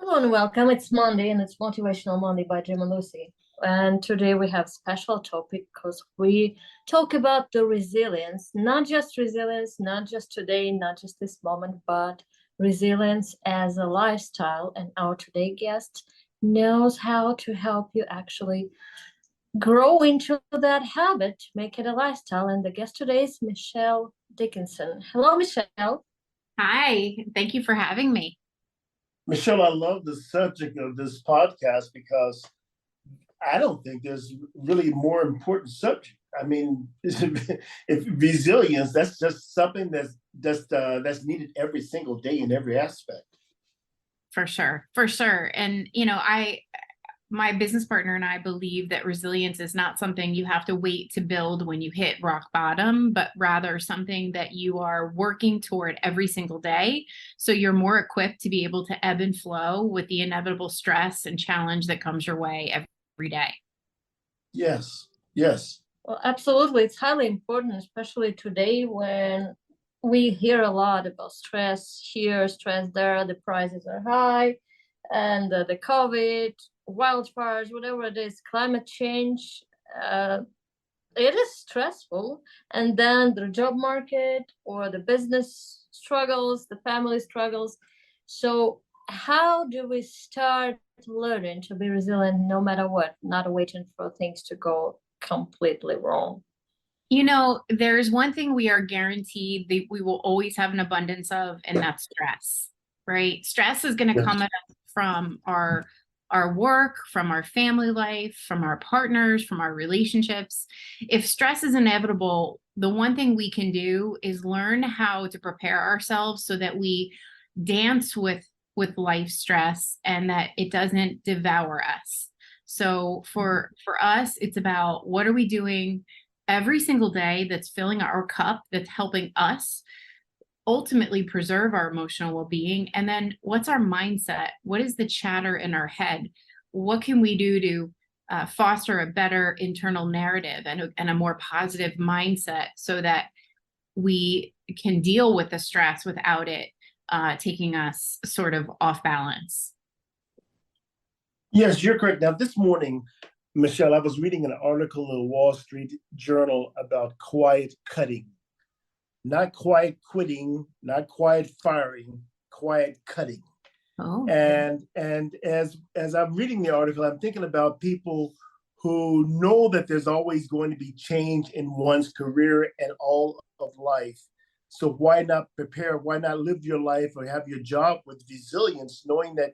Hello and welcome. It's Monday and it's Motivational Monday by Jim and Lucy. And today we have special topic because we talk about the resilience, not just today, not just this moment, but resilience as a lifestyle. And our today guest knows how to help you actually grow into that habit, make it a lifestyle. And the guest today is Michelle Dickinson. Hello, Michelle. Hi, thank you for having me. Michelle, I love the subject of this podcast because I don't think there's really more important subject. I mean, if resilience, that's just something that's needed every single day in every aspect. For sure, for sure. And my business partner and I believe that resilience is not something you have to wait to build when you hit rock bottom, but rather something that you are working toward every single day. So you're more equipped to be able to ebb and flow with the inevitable stress and challenge that comes your way every day. Yes, yes. Well, absolutely. It's highly important, especially today when we hear a lot about stress here, stress there, the prices are high, and the COVID, wildfires, whatever it is, climate change. Uh, it is stressful. And then the job market or the business struggles, the family struggles. So, how do we start learning to be resilient no matter what, not waiting for things to go completely wrong? There's one thing we are guaranteed that we will always have an abundance of, and that's stress, right? Stress is going to come Yes. at us from our work, from our family life, from our partners, from our relationships. If stress is inevitable, the one thing we can do is learn how to prepare ourselves so that we dance with life stress and that it doesn't devour us. So for us, it's about what are we doing every single day that's filling our cup, that's helping us ultimately preserve our emotional well-being. And then what's our mindset? What is the chatter in our head? What can we do to foster a better internal narrative and a more positive mindset so that we can deal with the stress without it taking us sort of off balance? Yes, you're correct. Now, this morning, Michelle, I was reading an article in the Wall Street Journal about quiet cutting. Not quiet quitting, not quiet firing, quiet cutting. Oh, And as I'm reading the article, I'm thinking about people who know that there's always going to be change in one's career and all of life. So why not prepare? Why not live your life or have your job with resilience, knowing that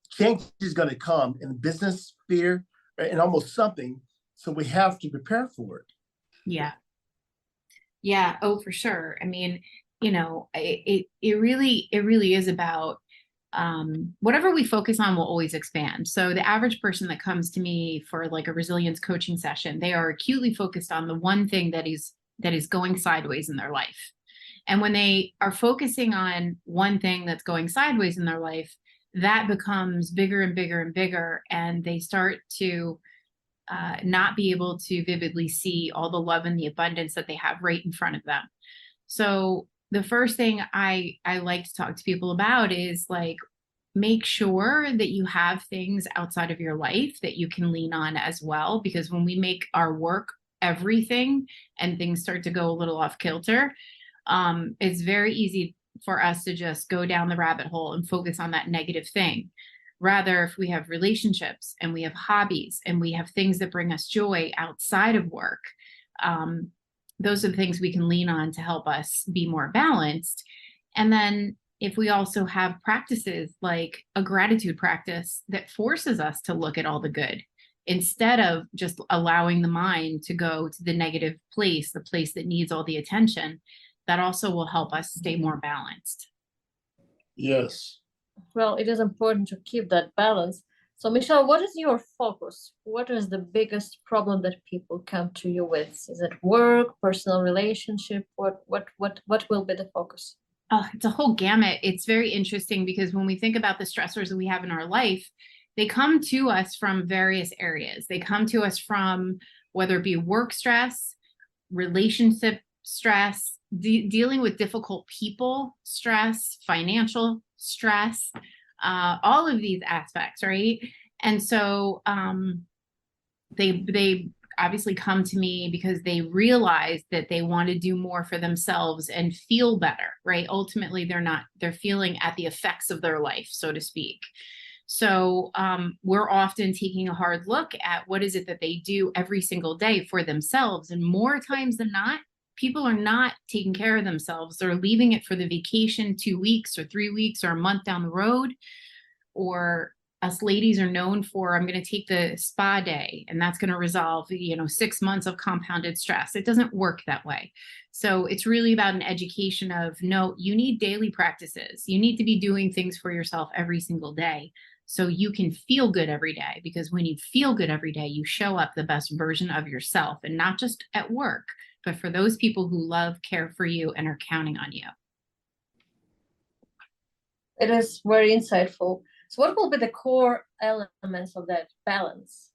change is going to come in the business sphere and almost something. So we have to prepare for it. yeah. Yeah. Oh, for sure. I mean, it really is about whatever we focus on will always expand. So the average person that comes to me for like a resilience coaching session, they are acutely focused on the one thing that is going sideways in their life. And when they are focusing on one thing that's going sideways in their life, that becomes bigger and bigger and bigger, and they start to not be able to vividly see all the love and the abundance that they have right in front of them. So the first thing I like to talk to people about is like make sure that you have things outside of your life that you can lean on as well, because when we make our work everything and things start to go a little off kilter, it's very easy for us to just go down the rabbit hole and focus on that negative thing. Rather, if we have relationships and we have hobbies and we have things that bring us joy outside of work, those are the things we can lean on to help us be more balanced. And then if we also have practices like a gratitude practice that forces us to look at all the good instead of just allowing the mind to go to the negative place, the place that needs all the attention, that also will help us stay more balanced. Yes. Well, it is important to keep that balance. So, Michelle, what is your focus? What is the biggest problem that people come to you with? Is it work, personal relationship? What will be the focus? Oh, it's a whole gamut. It's very interesting because when we think about the stressors that we have in our life, they come to us from various areas. They come to us from whether it be work stress, relationship stress, dealing with difficult people stress, financial stress, all of these aspects, right? And so they obviously come to me because they realize that they want to do more for themselves and feel better, right? Ultimately, they're feeling at the effects of their life, so to speak. So we're often taking a hard look at what is it that they do every single day for themselves. And more times than not, people are not taking care of themselves. They're leaving it for the vacation 2 weeks or 3 weeks or a month down the road. Or us ladies are known for, I'm going to take the spa day and that's going to resolve, 6 months of compounded stress. It doesn't work that way. So it's really about an education of, no, you need daily practices. You need to be doing things for yourself every single day so you can feel good every day, because when you feel good every day, you show up the best version of yourself, and not just at work, but for those people who love, care for you, and are counting on you. It is very insightful. So what will be the core elements of that balance?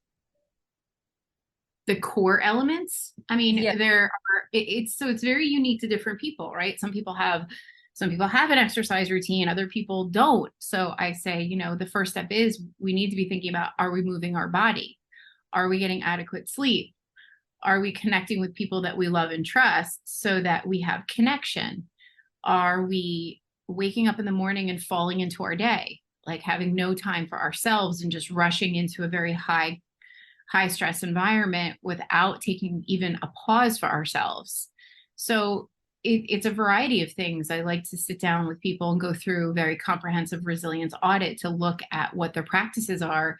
The core elements? I mean, Yeah. there are, it's very unique to different people, right? Some people have an exercise routine, other people don't. So I say, the first step is we need to be thinking about, are we moving our body? Are we getting adequate sleep? Are we connecting with people that we love and trust so that we have connection? Are we waking up in the morning and falling into our day, like having no time for ourselves and just rushing into a very high stress environment without taking even a pause for ourselves? So it's a variety of things. I like to sit down with people and go through a very comprehensive resilience audit to look at what their practices are,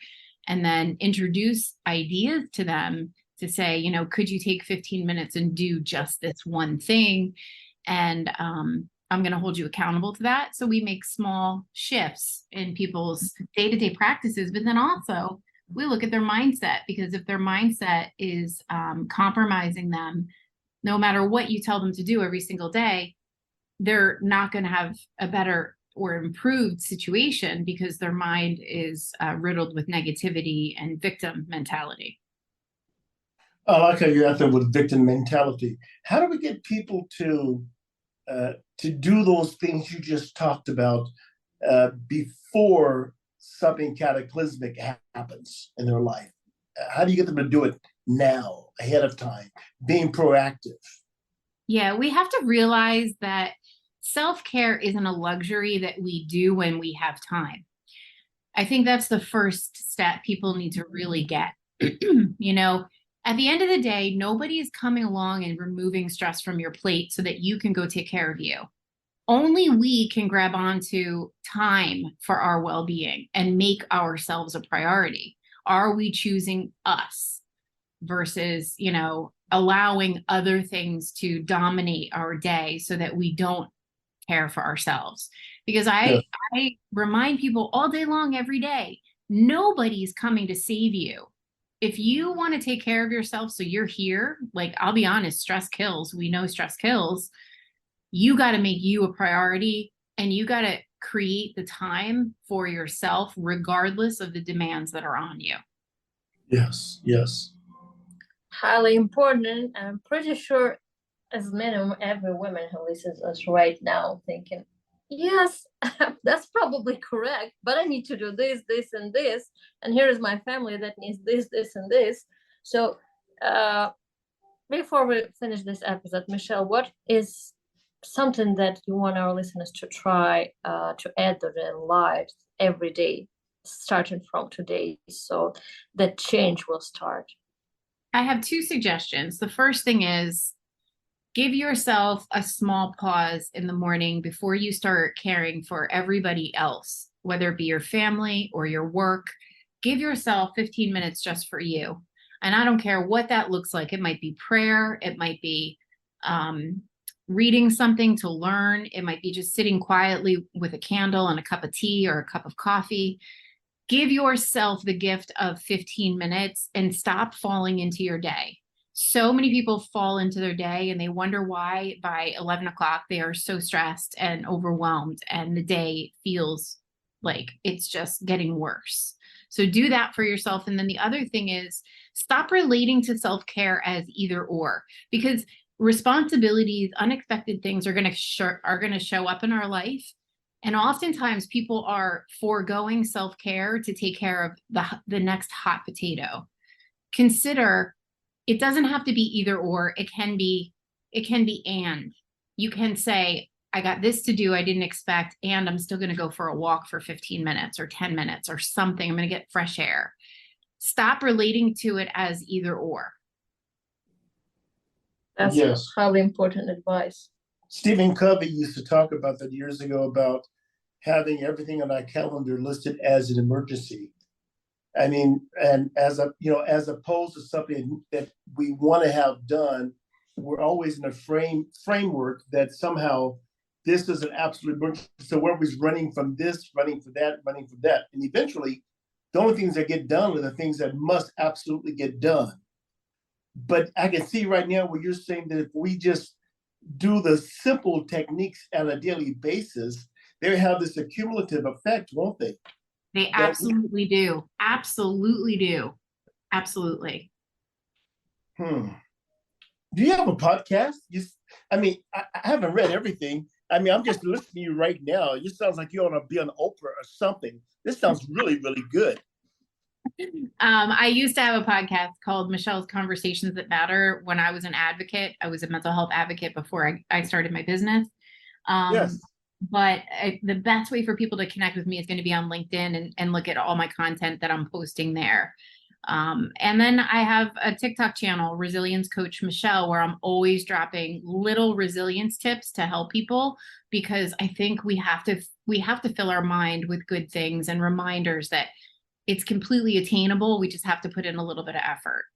and then introduce ideas to them to say, could you take 15 minutes and do just this one thing? And I'm going to hold you accountable to that. So we make small shifts in people's day-to-day practices, but then also we look at their mindset, because if their mindset is compromising them, no matter what you tell them to do every single day, they're not going to have a better or improved situation, because their mind is riddled with negativity and victim mentality. I like how you're out there with victim mentality. How do we get people to do those things you just talked about before something cataclysmic happens in their life? How do you get them to do it now, ahead of time, being proactive? Yeah, we have to realize that self-care isn't a luxury that we do when we have time. I think that's the first step people need to really get. At the end of the day, nobody is coming along and removing stress from your plate so that you can go take care of you. Only we can grab onto time for our well-being and make ourselves a priority. Are we choosing us versus, allowing other things to dominate our day so that we don't care for ourselves? Because I remind people all day long, every day, nobody's coming to save you. If you want to take care of yourself so you're here, like, I'll be honest, stress kills. We know stress kills. You got to make you a priority, and you got to create the time for yourself regardless of the demands that are on you. Yes. Highly important. And I'm pretty sure as minimum every woman who listens to us right now thinking, yes, that's probably correct, but I need to do this, and this, and here is my family that needs this, and this. So before we finish this episode, Michelle, what is something that you want our listeners to try to add to their lives every day, starting from today, so that change will start? I have 2 suggestions. The first thing is, give yourself a small pause in the morning before you start caring for everybody else, whether it be your family or your work. Give yourself 15 minutes just for you. And I don't care what that looks like. It might be prayer. It might be reading something to learn. It might be just sitting quietly with a candle and a cup of tea or a cup of coffee. Give yourself the gift of 15 minutes and stop falling into your day. So many people fall into their day and they wonder why by 11 o'clock they are so stressed and overwhelmed, and the day feels like it's just getting worse. So do that for yourself. And then the other thing is, stop relating to self-care as either or, because responsibilities, unexpected things are going to show up in our life. And oftentimes people are foregoing self-care to take care of the next hot potato. Consider it doesn't have to be either or. It can be and. You can say, I got this to do I didn't expect, and I'm still going to go for a walk for 15 minutes or 10 minutes or something. I'm going to get fresh air. Stop relating to it as either or. That's Yes. probably important advice. Stephen Covey used to talk about that years ago about having everything on our calendar listed as an emergency. I mean, and as opposed to something that we want to have done, we're always in a framework that somehow this is an absolute emergency. So we're always running from this, running for that, running for that. And eventually, the only things that get done are the things that must absolutely get done. But I can see right now where you're saying that if we just do the simple techniques on a daily basis, they have this accumulative effect, won't they? They absolutely do. Absolutely do. Absolutely. Do you have a podcast? I haven't read everything. I mean, I'm just listening to you right now. It just sounds like you ought to be on Oprah or something. This sounds really, really good. I used to have a podcast called Michelle's Conversations That Matter when I was an advocate. I was a mental health advocate before I started my business. Yes. But the best way for people to connect with me is going to be on LinkedIn and look at all my content that I'm posting there. And then I have a TikTok channel, Resilience Coach Michelle, where I'm always dropping little resilience tips to help people, because I think we have to fill our mind with good things and reminders that it's completely attainable. We just have to put in a little bit of effort.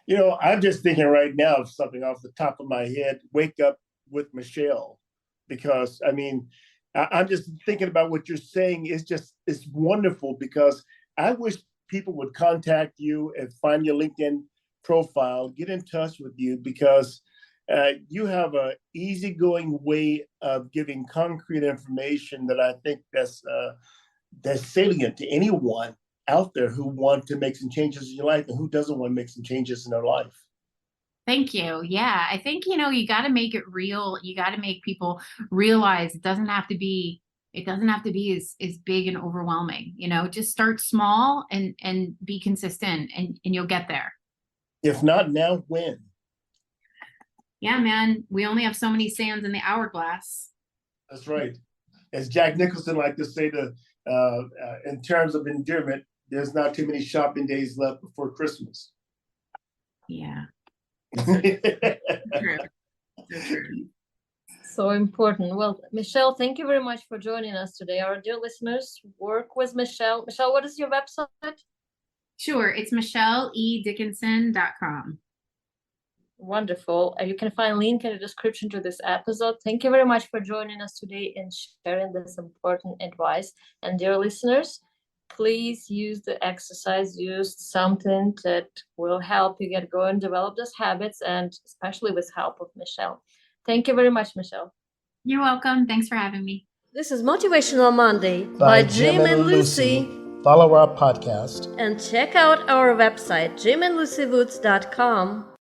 You know, I'm just thinking right now of something off the top of my head, Wake Up with Michelle, because I mean, I'm just thinking about what you're saying. It's wonderful, because I wish people would contact you and find your LinkedIn profile, get in touch with you, because you have an easygoing way of giving concrete information that I think that's salient to anyone out there who want to make some changes in your life and who doesn't want to make some changes in their life. Thank you. Yeah, I think, you got to make it real. You got to make people realize it doesn't have to be as big and overwhelming. Just start small and be consistent, and you'll get there. If not now, when? Yeah, man, we only have so many sands in the hourglass. That's right. As Jack Nicholson liked to say, in terms of endearment, there's not too many shopping days left before Christmas. Yeah. So true. So true. So important. Well, Michelle, thank you very much for joining us today. Our dear listeners, work with Michelle. Michelle, what is your website? Sure. It's michelledickinson.com. Wonderful. You can find a link in the description to this episode. Thank you very much for joining us today and sharing this important advice. And dear listeners, please use the exercise, use something that will help you get going, develop those habits, and especially with help of Michelle. Thank you very much, Michelle. You're welcome. Thanks for having me. This is Motivational Monday by Jim and Lucy. Follow our podcast And check out our website, jimandlucywoods.com.